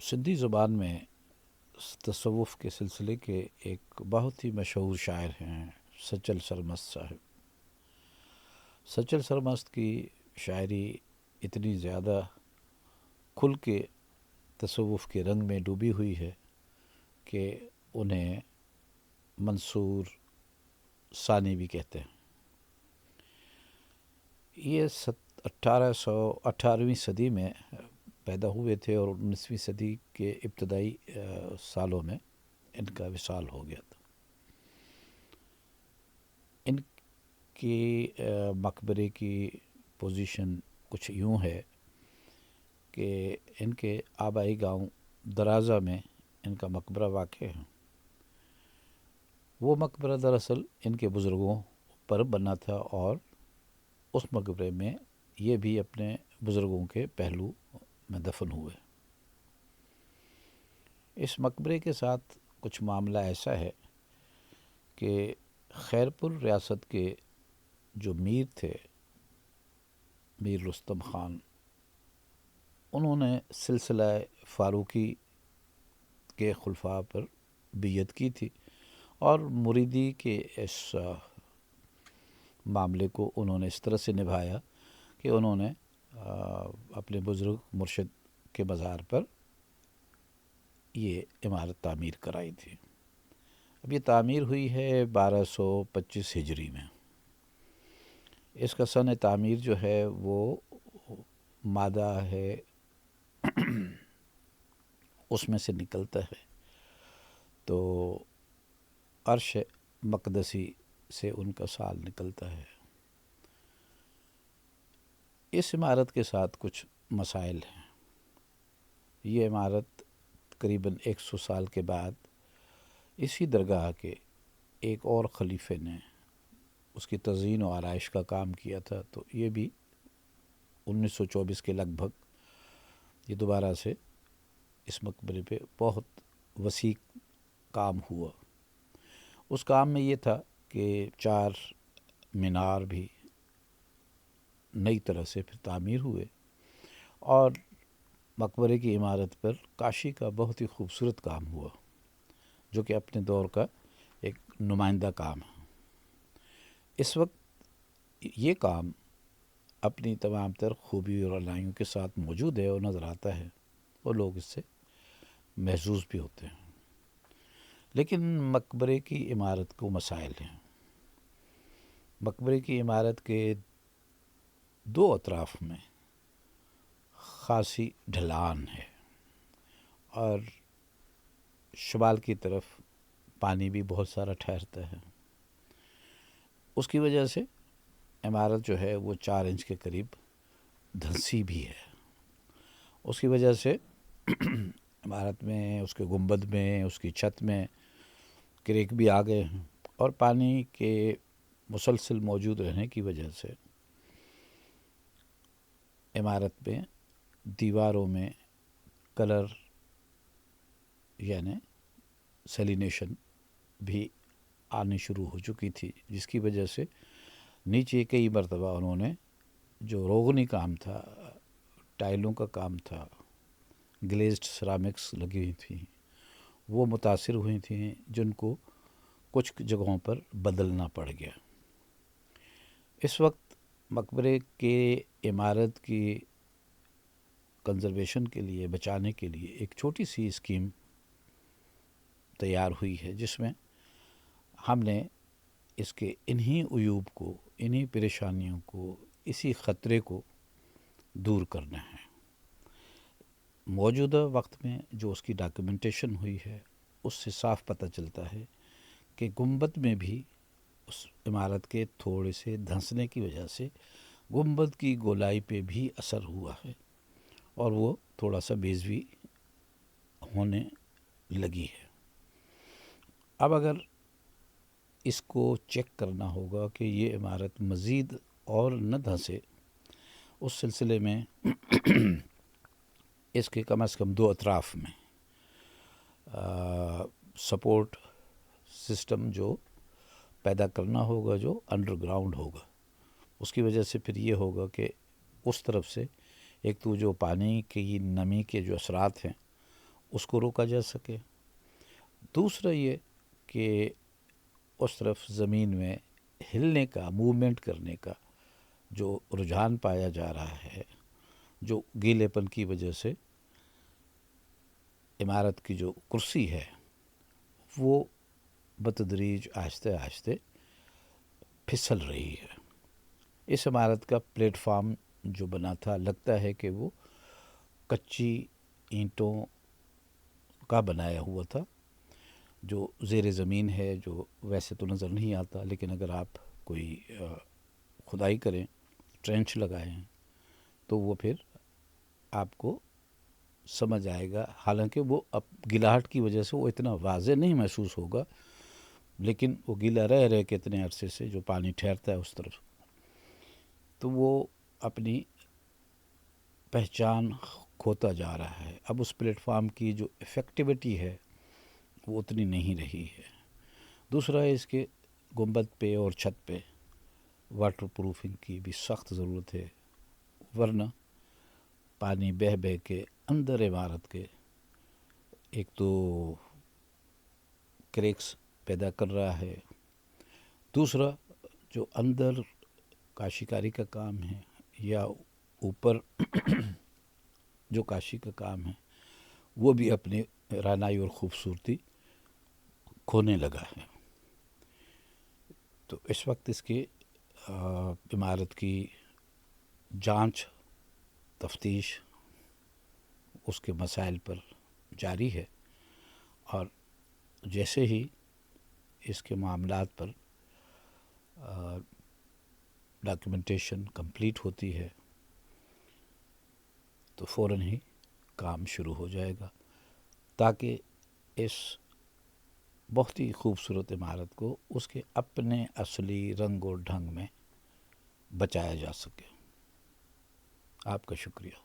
سندھی زبان میں تصوف کے سلسلے کے ایک بہت ہی مشہور شاعر ہیں سچل سرمست صاحب۔ سچل سرمست کی شاعری اتنی زیادہ کھل کے تصوف کے رنگ میں ڈوبی ہوئی ہے کہ انہیں منصور ثانی بھی کہتے ہیں۔ یہ 18ویں صدی میں پیدا ہوئے تھے اور 19ویں صدی کے ابتدائی سالوں میں ان کا وصال ہو گیا تھا۔ ان کی مقبرے کی پوزیشن کچھ یوں ہے کہ ان کے آبائی گاؤں درازہ میں ان کا مقبرہ واقع ہے۔ وہ مقبرہ دراصل ان کے بزرگوں پر بنا تھا اور اس مقبرے میں یہ بھی اپنے بزرگوں کے پہلو میں دفن ہوئے۔ اس مقبرے کے ساتھ کچھ معاملہ ایسا ہے کہ خیرپور ریاست کے جو میر تھے، میر رستم خان، انہوں نے سلسلہ فاروقی کے خلفاء پر بیعت کی تھی اور مریدی کے اس معاملے کو انہوں نے اس طرح سے نبھایا کہ انہوں نے اپنے بزرگ مرشد کے مزار پر یہ عمارت تعمیر کرائی تھی۔ اب یہ تعمیر ہوئی ہے 1225 ہجری میں۔ اس کا سن تعمیر جو ہے وہ مادہ ہے اس میں سے نکلتا ہے تو عرش مقدسی سے ان کا سال نکلتا ہے۔ اس عمارت کے ساتھ کچھ مسائل ہیں۔ یہ عمارت تقریباً 100 سال کے بعد اسی درگاہ کے ایک اور خلیفے نے اس کی تزئین و آرائش کا کام کیا تھا، تو یہ بھی 1924 کے لگ بھگ یہ دوبارہ سے اس مقبرے پہ بہت وسیع کام ہوا۔ اس کام میں یہ تھا کہ 4 مینار بھی نئی طرح سے پھر تعمیر ہوئے اور مقبرے کی عمارت پر کاشی کا بہت ہی خوبصورت کام ہوا، جو کہ اپنے دور کا ایک نمائندہ کام ہے۔ اس وقت یہ کام اپنی تمام تر خوبی اور علائیوں کے ساتھ موجود ہے اور نظر آتا ہے اور لوگ اس سے محظوظ بھی ہوتے ہیں، لیکن مقبرے کی عمارت کو مسائل ہیں۔ مقبرے کی عمارت کے 2 اطراف میں خاصی ڈھلان ہے اور شمال کی طرف پانی بھی بہت سارا ٹھہرتا ہے۔ اس کی وجہ سے عمارت جو ہے وہ 4 انچ کے قریب دھنسی بھی ہے۔ اس کی وجہ سے عمارت میں، اس کے گنبد میں، اس کی چھت میں کریک بھی آ گئے ہیں اور پانی کے مسلسل موجود رہنے کی وجہ سے عمارت میں دیواروں میں کلر یعنی سیلینیشن بھی آنی شروع ہو چکی تھی، جس کی وجہ سے نیچے کئی مرتبہ انہوں نے جو روغنی کام تھا، ٹائلوں کا کام تھا، گلیزڈ سرامکس لگی ہوئی تھیں، وہ متاثر ہوئی تھیں، جن کو کچھ جگہوں پر بدلنا پڑ گیا۔ اس وقت مقبرے کے عمارت کی کنزرویشن کے لیے، بچانے کے لیے ایک چھوٹی سی اسکیم تیار ہوئی ہے، جس میں ہم نے اس کے انہی عیوب کو، انہی پریشانیوں کو، اسی خطرے کو دور کرنا ہے۔ موجودہ وقت میں جو اس کی ڈاکیومنٹیشن ہوئی ہے اس سے صاف پتہ چلتا ہے کہ گنبد میں بھی اس عمارت کے تھوڑے سے دھنسنے کی وجہ سے گنبد کی گولائی پہ بھی اثر ہوا ہے اور وہ تھوڑا سا بیضوی ہونے لگی ہے۔ اب اگر اس کو چیک کرنا ہوگا کہ یہ عمارت مزید اور نہ دھنسے، اس سلسلے میں اس کے کم از کم 2 اطراف میں سپورٹ سسٹم جو پیدا کرنا ہوگا، جو انڈر گراؤنڈ ہوگا۔ اس کی وجہ سے پھر یہ ہوگا کہ اس طرف سے ایک تو جو پانی کی نمی کے جو اثرات ہیں اس کو روکا جا سکے. دوسرا یہ کہ اس طرف زمین میں ہلنے کا، موومنٹ کرنے کا جو رجحان پایا جا رہا ہے، جو گیلے پن کی وجہ سے عمارت کی جو کرسی ہے وہ بتدریج آہستہ آہستہ پھسل رہی ہے. اس عمارت کا پلیٹ فارم جو بنا تھا لگتا ہے کہ وہ کچی اینٹوں کا بنایا ہوا تھا، جو زیر زمین ہے، جو ویسے تو نظر نہیں آتا، لیکن اگر آپ کوئی کھدائی کریں، ٹرینچ لگائیں تو وہ پھر آپ کو سمجھ آئے گا. حالانکہ وہ اب گلاہٹ کی وجہ سے وہ اتنا واضح نہیں محسوس ہوگا، لیکن وہ گیلا رہ کے اتنے عرصے سے جو پانی ٹھہرتا ہے اس طرف، تو وہ اپنی پہچان کھوتا جا رہا ہے. اب اس پلیٹ فارم کی جو افیکٹیوٹی ہے وہ اتنی نہیں رہی ہے. دوسرا ہے اس کے گنبد پہ اور چھت پہ واٹر پروفنگ کی بھی سخت ضرورت ہے، ورنہ پانی بہہ بہہ کے اندر عمارت کے ایک تو کریکس پیدا کر رہا ہے، دوسرا جو اندر کاشیکاری کا کام ہے یا اوپر جو کاشی کا کام ہے وہ بھی اپنی رعنائی اور خوبصورتی کھونے لگا ہے. تو اس وقت اس کی عمارت کی جانچ، تفتیش اس کے مسائل پر جاری ہے، اور جیسے ہی اس کے معاملات پر ڈاکیومنٹیشن کمپلیٹ ہوتی ہے تو فوراً ہی کام شروع ہو جائے گا، تاکہ اس بہت ہی خوبصورت عمارت کو اس کے اپنے اصلی رنگ اور ڈھنگ میں بچایا جا سکے. آپ کا شکریہ.